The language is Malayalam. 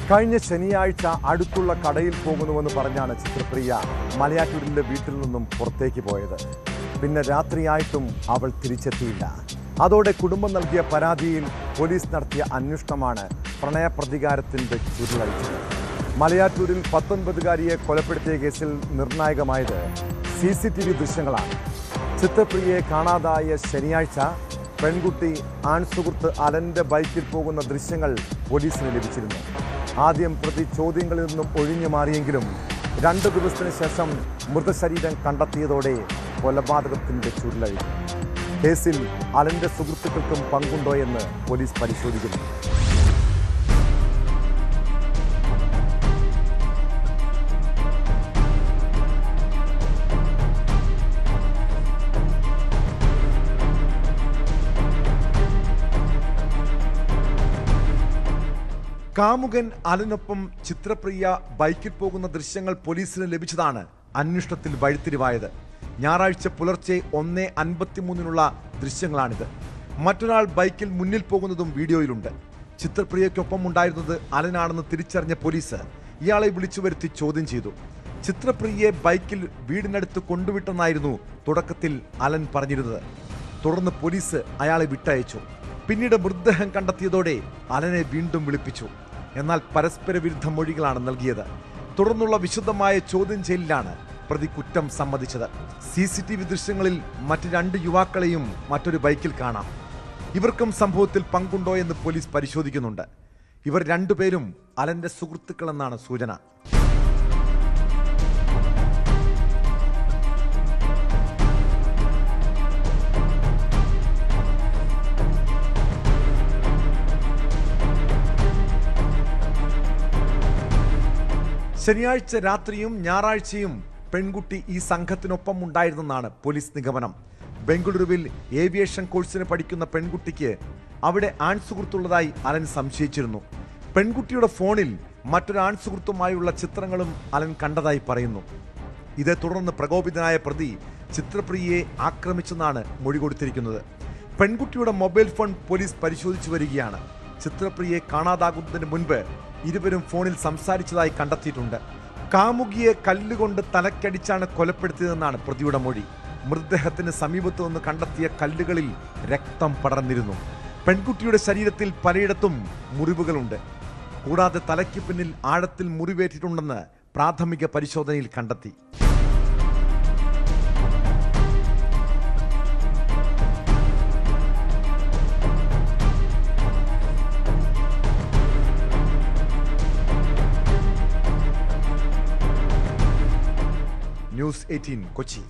കഴിഞ്ഞ ശനിയാഴ്ച അടുത്തുള്ള കടയിൽ പോകുന്നുവെന്ന് പറഞ്ഞാണ് ചിത്രപ്രിയ മലയാറ്റൂരിലെ വീട്ടിൽ നിന്നും പുറത്തേക്ക് പോയത്. പിന്നെ രാത്രിയായിട്ടും അവൾ തിരിച്ചെത്തിയില്ല. അതോടെ കുടുംബം നൽകിയ പരാതിയിൽ പോലീസ് നടത്തിയ അന്വേഷണമാണ് പ്രണയപ്രതികാരത്തിൻ്റെ ചുരുളഴിച്ചത്. മലയാറ്റൂരിൽ 19-കാരിയെ കൊലപ്പെടുത്തിയ കേസിൽ നിർണായകമായത് CCTV ദൃശ്യങ്ങളാണ്. ചിത്രപ്രിയയെ കാണാതായ ശനിയാഴ്ച പെൺകുട്ടി ആൺസുഹൃത്ത് അലൻ്റെ ബൈക്കിൽ പോകുന്ന ദൃശ്യങ്ങൾ പോലീസിന് ലഭിച്ചിരുന്നു. ആദ്യം പ്രതി ചോദ്യങ്ങളിൽ നിന്നും ഒഴിഞ്ഞു മാറിയെങ്കിലും 2 ദിവസത്തിന് ശേഷം മൃതശരീരം കണ്ടെത്തിയതോടെ കൊലപാതകത്തിൻ്റെ ചുരുളഴിഞ്ഞു. കേസിൽ അലൻ്റെ സുഹൃത്തുക്കൾക്കും പങ്കുണ്ടോ എന്ന് പോലീസ് പരിശോധിക്കുന്നു. കാമുകൻ അലനൊപ്പം ചിത്രപ്രിയ ബൈക്കിൽ പോകുന്ന ദൃശ്യങ്ങൾ പോലീസിന് ലഭിച്ചതാണ് അന്വേഷണത്തിൽ വഴിത്തിരിവായത്. ഞായറാഴ്ച പുലർച്ചെ 1:53 ദൃശ്യങ്ങളാണിത്. മറ്റൊരാൾ ബൈക്കിൽ മുന്നിൽ പോകുന്നതും വീഡിയോയിലുണ്ട്. ചിത്രപ്രിയയ്ക്കൊപ്പം ഉണ്ടായിരുന്നത് അലനാണെന്ന് തിരിച്ചറിഞ്ഞ പോലീസ് ഇയാളെ വിളിച്ചു വരുത്തി ചോദ്യം ചെയ്തു. ചിത്രപ്രിയയെ ബൈക്കിൽ വീടിനടുത്ത് കൊണ്ടുവിട്ടെന്നായിരുന്നു തുടക്കത്തിൽ അലൻ പറഞ്ഞിരുന്നത്. തുടർന്ന് പോലീസ് അയാളെ വിട്ടയച്ചു. പിന്നീട് മൃതദേഹം കണ്ടെത്തിയതോടെ അലനെ വീണ്ടും വിളിപ്പിച്ചു. എന്നാൽ പരസ്പര വിരുദ്ധ മൊഴികളാണ് നൽകിയത്. തുടർന്നുള്ള വിശദമായ ചോദ്യം ചെയ്യലിലാണ് പ്രതി കുറ്റം സമ്മതിച്ചത്. CCTV ദൃശ്യങ്ങളിൽ മറ്റ് 2 യുവാക്കളെയും മറ്റൊരു ബൈക്കിൽ കാണാം. ഇവർക്കും സംഭവത്തിൽ പങ്കുണ്ടോ എന്ന് പോലീസ് പരിശോധിക്കുന്നുണ്ട്. ഇവർ 2 പേരും അലന്റെ സുഹൃത്തുക്കളെന്നാണ് സൂചന. ശനിയാഴ്ച രാത്രിയും ഞായറാഴ്ചയും പെൺകുട്ടി ഈ സംഘത്തിനൊപ്പം ഉണ്ടായിരുന്നെന്നാണ് പോലീസ് നിഗമനം. ബംഗളൂരുവിൽ ഏവിയേഷൻ കോഴ്സിന് പഠിക്കുന്ന പെൺകുട്ടിക്ക് അവിടെ ആൺസുഹൃത്തുള്ളതായി അലൻ സംശയിച്ചിരുന്നു. പെൺകുട്ടിയുടെ ഫോണിൽ മറ്റൊരു ആൺസുഹൃത്തുമായുള്ള ചിത്രങ്ങളും അലൻ കണ്ടതായി പറയുന്നു. ഇതേ തുടർന്ന് പ്രകോപിതനായ പ്രതി ചിത്രപ്രിയയെ ആക്രമിച്ചെന്നാണ് മൊഴി കൊടുത്തിരിക്കുന്നത്. പെൺകുട്ടിയുടെ മൊബൈൽ ഫോൺ പോലീസ് പരിശോധിച്ചു വരികയാണ്. ചിത്രപ്രിയയെ കാണാതാകുന്നതിന് മുൻപ് ഇരുവരും ഫോണിൽ സംസാരിച്ചതായി കണ്ടെത്തിയിട്ടുണ്ട്. കാമുകിയെ കല്ലുകൊണ്ട് തലക്കടിച്ചാണ് കൊലപ്പെടുത്തിയതെന്നാണ് പ്രതിയുടെ മൊഴി. മൃതദേഹത്തിന് സമീപത്തു നിന്ന് കണ്ടെത്തിയ കല്ലുകളിൽ രക്തം പടർന്നിരുന്നു. പെൺകുട്ടിയുടെ ശരീരത്തിൽ പലയിടത്തും മുറിവുകളുണ്ട്. കൂടാതെ തലയ്ക്ക് പിന്നിൽ ആഴത്തിൽ മുറിവേറ്റിട്ടുണ്ടെന്ന് പ്രാഥമിക പരിശോധനയിൽ കണ്ടെത്തി. News 18 കൊച്ചി.